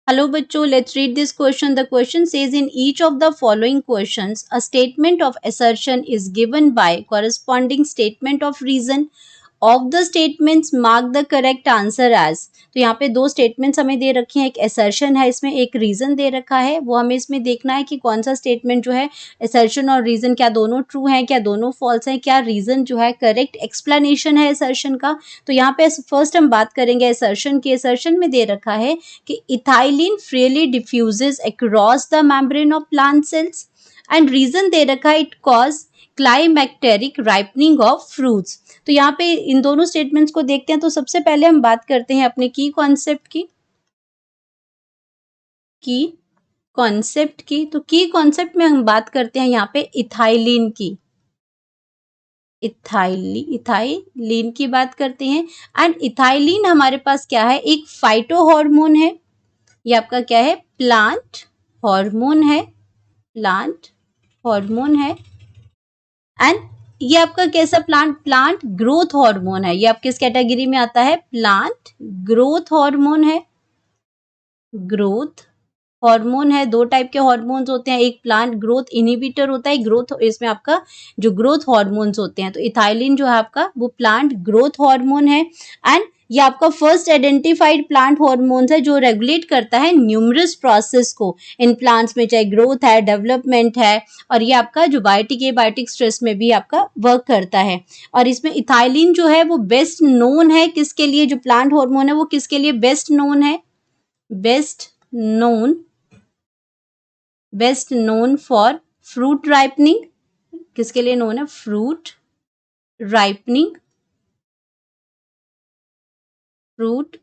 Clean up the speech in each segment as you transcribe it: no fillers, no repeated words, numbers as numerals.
Hello बच्चों, let's read this question. The question says in each of the following questions, a statement of assertion is given by corresponding statement of reason. Of the statements mark the correct answer as. तो यहाँ पे दो statements हमें दे रखी हैं, एक assertion है, इसमें एक रीजन दे रखा है, वो हमें इसमें देखना है कि कौन सा स्टेटमेंट जो है असर्शन और रीजन क्या दोनों ट्रू हैं, क्या दोनों फॉल्स हैं, क्या रीजन जो है करेक्ट एक्सप्लेनेशन है असर्शन का। तो यहाँ पे फर्स्ट हम बात करेंगे असर्शन की। असर्शन में दे रखा है कि ethylene freely diffuses across the membrane of plant cells and reason दे रखा है it cause climacteric ripening of fruits. तो यहाँ पे इन दोनों स्टेटमेंट्स को देखते हैं। तो सबसे पहले हम बात करते हैं अपने की कॉन्सेप्ट की। तो की कॉन्सेप्ट में हम बात करते हैं यहाँ पे इथाइलिन की। इथाइलिन की बात करते हैं। एंड इथाइलिन हमारे पास क्या है, एक फाइटो हार्मोन है। ये आपका क्या है, प्लांट हार्मोन है। एंड ये आपका कैसा प्लांट ग्रोथ हार्मोन है। ये आप किस कैटेगरी में आता है, प्लांट ग्रोथ हार्मोन है। ग्रोथ हार्मोन है, दो टाइप के हार्मोन्स होते हैं, एक प्लांट ग्रोथ इनहिबिटर होता है, ग्रोथ इसमें आपका जो ग्रोथ हार्मोन्स होते हैं। तो इथाइलिन जो है आपका वो प्लांट ग्रोथ हार्मोन है। एंड ये आपका फर्स्ट आइडेंटिफाइड प्लांट हार्मोन्स है जो रेगुलेट करता है न्यूमरस प्रोसेस को इन प्लांट्स में, चाहे ग्रोथ है, डेवलपमेंट है, और ये आपका जो बायोटिक एबायोटिक स्ट्रेस में भी आपका वर्क करता है। और इसमें इथाइलिन जो है वो बेस्ट नोन है किसके लिए, जो प्लांट हार्मोन है वो किसके लिए बेस्ट नोन है, best known for fruit ripening. किसके लिए नोन है, फ्रूट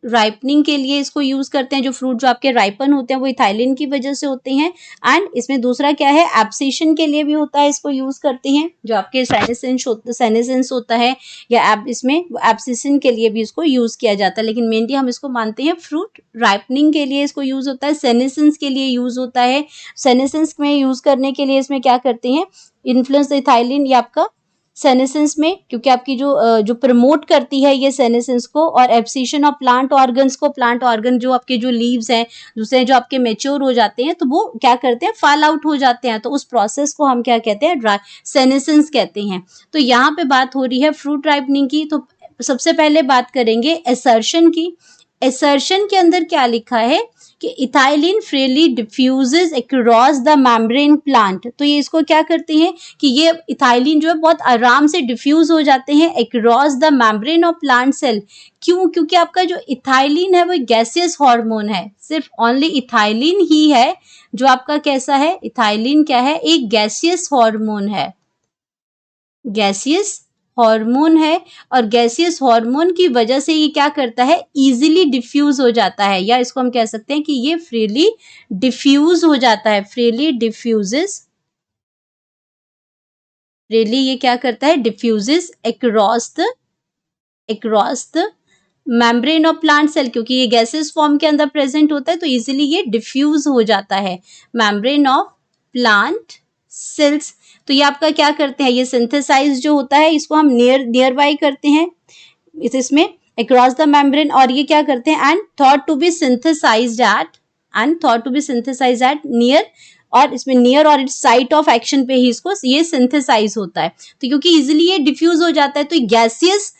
राइपनिंग के लिए इसको यूज करते हैं। जो फ्रूट जो आपके राइपन होते हैं वो इथाइलिन की वजह से होते हैं। एंड इसमें दूसरा क्या है, एब्सिशन के लिए भी होता है, इसको यूज करते हैं। जो आपके सेनेसेंस होता है या इसमें एब्सिशन के लिए भी इसको यूज किया जाता है, लेकिन मेनली हम इसको मानते हैं फ्रूट राइपनिंग के लिए इसको यूज होता है। सेनेसेंस के लिए यूज होता है। सेनेसेंस में यूज करने के लिए इसमें क्या करते हैं, इन्फ्लुएंस इथाइलिन ये आपका सेनेसेंस में, क्योंकि आपकी जो प्रमोट करती है ये सेनेसेंस को, और एब्सिशन ऑफ प्लांट ऑर्गन्स को, प्लांट ऑर्गन जो आपके जो लीव्स हैं दूसरे जो आपके मेच्योर हो जाते हैं तो वो क्या करते हैं, फॉल आउट हो जाते हैं। तो उस प्रोसेस को हम क्या कहते हैं, सेनेसेंस कहते हैं। तो यहाँ पे बात हो रही है फ्रूट राइपनिंग की। तो सबसे पहले बात करेंगे असर्शन की। असर्शन के अंदर क्या लिखा है कि ethylene freely diffuses across the membrane plant. तो ये इसको क्या करते हैं कि ये इथाइलिन जो है बहुत आराम से डिफ्यूज हो जाते हैं across the membrane of plant cell. क्यों, क्योंकि आपका जो इथाइलिन है वो गैसियस हार्मोन है। सिर्फ ओनली इथाइलिन ही है जो आपका कैसा है, इथाइलिन क्या है, एक गैसियस हार्मोन है। गैसियस हार्मोन है, और गैसियस हार्मोन की वजह से ये क्या करता है, इजीली डिफ्यूज हो जाता है, या इसको हम कह सकते हैं कि ये फ्रीली डिफ्यूज हो जाता है। फ्रीली ये क्या करता है, diffuses across the membrane of plant cell. क्योंकि ये गैसेस फॉर्म के अंदर प्रेजेंट होता है तो इजीली ये डिफ्यूज हो जाता है मेम्ब्रेन ऑफ प्लांट सेल्स। तो ये आपका क्या करते हैं, ये सिंथेसाइज जो होता है इसको हम नियर बाय करते हैं इसमें अक्रॉस द मेम्ब्रेन, और ये क्या करते हैं, and thought to be synthesised at near, और इसमें नियर और इट्स साइट ऑफ एक्शन पे ही इसको ये सिंथेसाइज होता है। तो क्योंकि इजीली ये डिफ्यूज हो जाता है तो गैसियस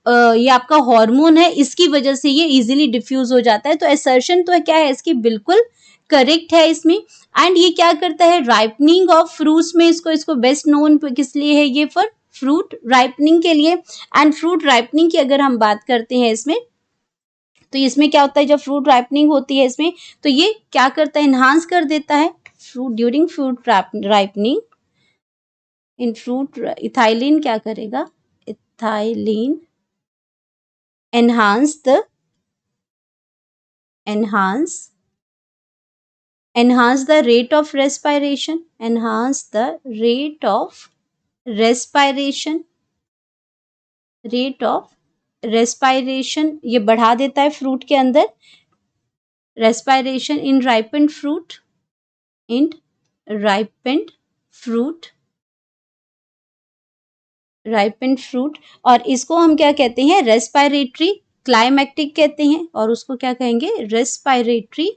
ये आपका हार्मोन है, इसकी वजह से ये इजीली डिफ्यूज हो जाता है। तो असर्शन तो क्या है इसकी बिल्कुल करेक्ट है इसमें। एंड ये क्या करता है, राइपनिंग ऑफ फ्रूट्स में इसको बेस्ट नोन किस लिए है, ये फॉर फ्रूट राइपनिंग के लिए। एंड फ्रूट राइपनिंग की अगर हम बात करते हैं इसमें, तो इसमें क्या होता है, जब फ्रूट राइपनिंग होती है इसमें तो ये क्या करता है, इन्हांस कर देता है fruit during fruit ripening. In fruit ethylene क्या करेगा, ethylene enhance the rate of respiration, ये बढ़ा देता है फ्रूट के अंदर रेस्पायरेशन इन राइपेंड फ्रूट, और इसको हम क्या कहते हैं, रेस्पायरेटरी क्लाइमैक्टिक कहते हैं, और उसको क्या कहेंगे, रेस्पायरेटरी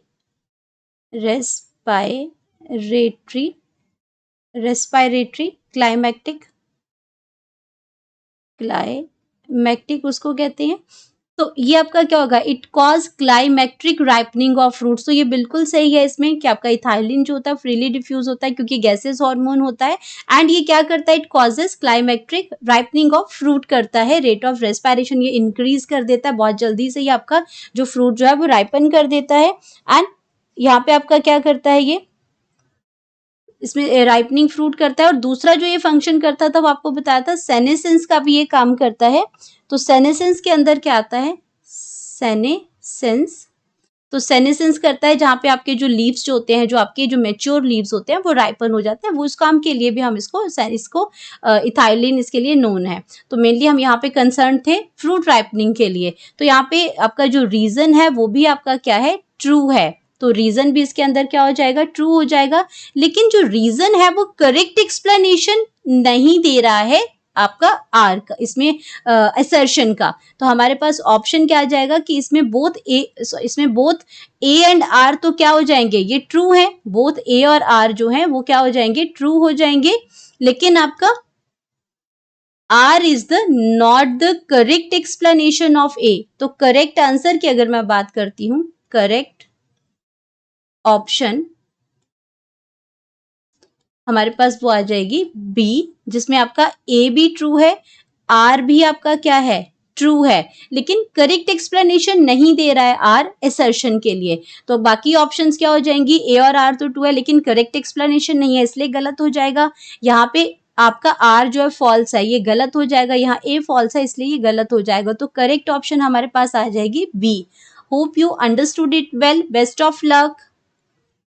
रेस्पायरेटरी, क्लाइमैक्टिक, क्लाइमैक्टिक उसको कहते हैं। तो ये आपका क्या होगा, it cause climacteric ripening of fruits. तो ये बिल्कुल सही है इसमें कि आपका इथाइलिन जो होता है फ्रीली डिफ्यूज होता है क्योंकि गैसेस हार्मोन होता है। एंड ये क्या करता है, it causes climacteric ripening of fruit करता है, रेट ऑफ रेस्पायरेशन ये इंक्रीज कर देता है, बहुत जल्दी से ये आपका जो फ्रूट जो है वो राइपन कर देता है। एंड यहाँ पे आपका क्या करता है, ये इसमें राइपनिंग फ्रूट करता है। और दूसरा जो ये फंक्शन करता था वो आपको बताया था, सेनेसेंस का भी ये काम करता है। तो सेनेसेंस के अंदर क्या आता है, सेनेसेंस, तो सेनेसेंस करता है जहाँ पे आपके जो लीव्स जो होते हैं, जो आपके जो मैच्योर लीव्स होते हैं वो राइपन हो जाते हैं, वो उस काम के लिए भी हम इसको इथाइलिन इसके लिए नोन है। तो मेनली हम यहाँ पे कंसर्न थे फ्रूट राइपनिंग के लिए। तो यहाँ पे आपका जो रीजन है वो भी आपका क्या है, ट्रू है। तो रीजन भी इसके अंदर क्या हो जाएगा, ट्रू हो जाएगा। लेकिन जो रीजन है वो करेक्ट एक्सप्लेनेशन नहीं दे रहा है आपका आर का, इसमें असर्शन का। तो हमारे पास ऑप्शन क्या आ जाएगा कि इसमें बोथ ए एंड आर तो क्या हो जाएंगे, ये ट्रू है। बोथ ए और आर जो है वो क्या हो जाएंगे, ट्रू हो जाएंगे। लेकिन आपका R is the not the correct explanation of A. तो करेक्ट आंसर की अगर मैं बात करती हूं, करेक्ट ऑप्शन हमारे पास वो आ जाएगी बी, जिसमें आपका ए भी ट्रू है, आर भी आपका क्या है, ट्रू है। लेकिन करेक्ट एक्सप्लेनेशन नहीं दे रहा है आर असर्शन के लिए। तो बाकी ऑप्शंस क्या हो जाएंगी, ए और आर तो ट्रू है लेकिन करेक्ट एक्सप्लेनेशन नहीं है, इसलिए गलत हो जाएगा। यहाँ पे आपका आर जो है फॉल्स है, ये गलत हो जाएगा। यहाँ ए फॉल्स है इसलिए ये गलत हो जाएगा। तो करेक्ट ऑप्शन हमारे पास आ जाएगी B. Hope you understood it well. Best of luck.